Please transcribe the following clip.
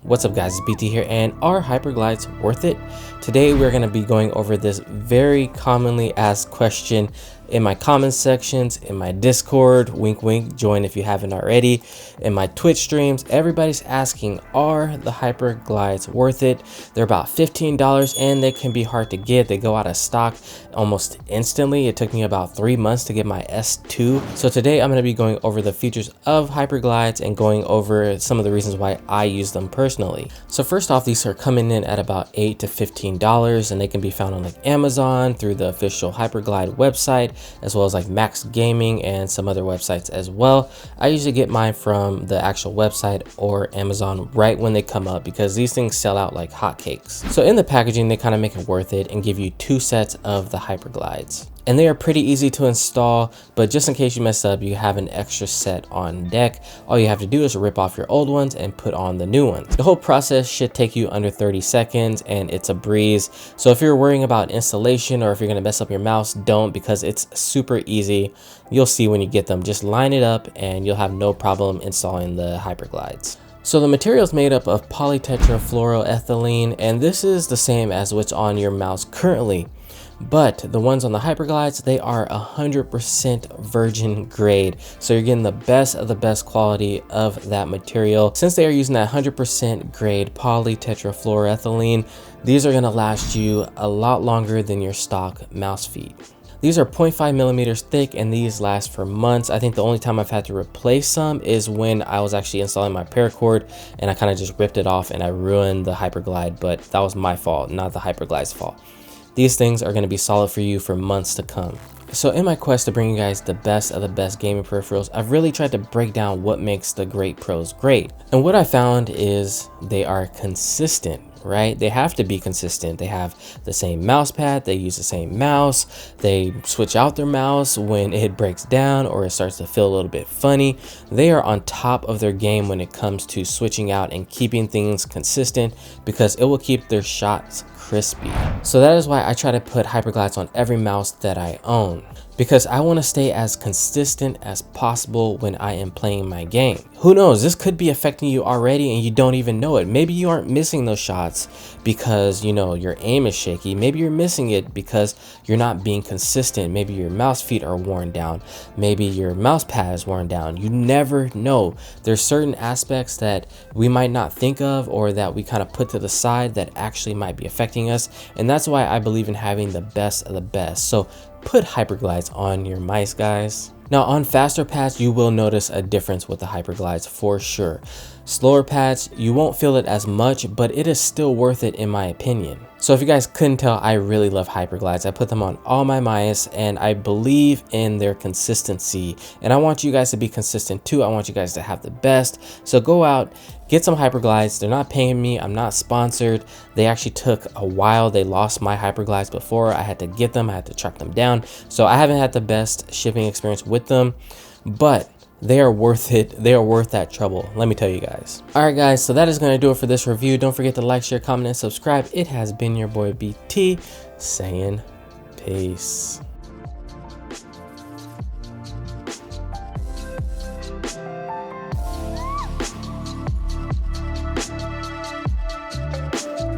What's up guys, it's BT here, and are Hyperglides worth it? Today we're going to be going over this very commonly asked question in my comment sections, in my Discord, wink wink, join if you haven't already, in my Twitch streams. Everybody's asking, are the Hyperglides worth it? They're about $15 and they can be hard to get. They go out of stock almost instantly. It took me about 3 months to get my S2. So today I'm going to be going over the features of Hyperglides and going over some of the reasons why I use them personally. So first off, these are coming in at about $8 to $15 and they can be found on like Amazon through the official Hyperglide website, as well as like Max Gaming and some other websites as well. I usually get mine from the actual website or Amazon right when they come up because these things sell out like hotcakes. So in the packaging, they kind of make it worth it and give you 2 sets of the Hyperglides. And they are pretty easy to install, but just in case you mess up, you have an extra set on deck. All you have to do is rip off your old ones and put on the new ones. The whole process should take you under 30 seconds and it's a breeze. So if you're worrying about installation or if you're gonna mess up your mouse, don't, because it's super easy. You'll see when you get them. Just line it up and you'll have no problem installing the Hyperglides. So the material is made up of polytetrafluoroethylene, and this is the same as what's on your mouse currently. But the ones on the Hyperglides, they are 100% virgin grade. So you're getting the best of the best quality of that material. Since they are using that 100% grade polytetrafluoroethylene, these are gonna last you a lot longer than your stock mouse feet. These are 0.5 millimeters thick and these last for months. I think the only time I've had to replace some is when I was actually installing my paracord and I kind of just ripped it off and I ruined the Hyperglide, but that was my fault, not the Hyperglide's fault. These things are going to be solid for you for months to come. So in my quest to bring you guys the best of the best gaming peripherals, I've really tried to break down what makes the great pros great. And what I found is they are consistent, right? They have to be consistent. They have the same mouse pad, they use the same mouse, they switch out their mouse when it breaks down or it starts to feel a little bit funny. They are on top of their game when it comes to switching out and keeping things consistent, because it will keep their shots crispy. So that is why I try to put Hyperglides on every mouse that I own, because I want to stay as consistent as possible when I am playing my game. Who knows, this could be affecting you already and you don't even know it. Maybe you aren't missing those shots because, you know, your aim is shaky. Maybe you're missing it because you're not being consistent. Maybe your mouse feet are worn down. Maybe your mouse pad is worn down. You never know. There's certain aspects that we might not think of or that we kind of put to the side that actually might be affecting us. And that's why I believe in having the best of the best. So put Hyperglides on your mice, guys. Now on faster pads, you will notice a difference with the Hyperglides for sure. Slower pads, you won't feel it as much, but it is still worth it in my opinion. So if you guys couldn't tell, I really love Hyperglides. I put them on all my mice and I believe in their consistency. And I want you guys to be consistent too. I want you guys to have the best. So go out, get some Hyperglides. They're not paying me. I'm not sponsored. They actually took a while. They lost my Hyperglides before. I had to get them. I had to track them down. So I haven't had the best shipping experience with them, but they are worth it. They are worth that trouble, let me tell you guys. All right guys, so that is going to do it for this review. Don't forget to like, share, comment, and subscribe. It has been your boy BT saying peace.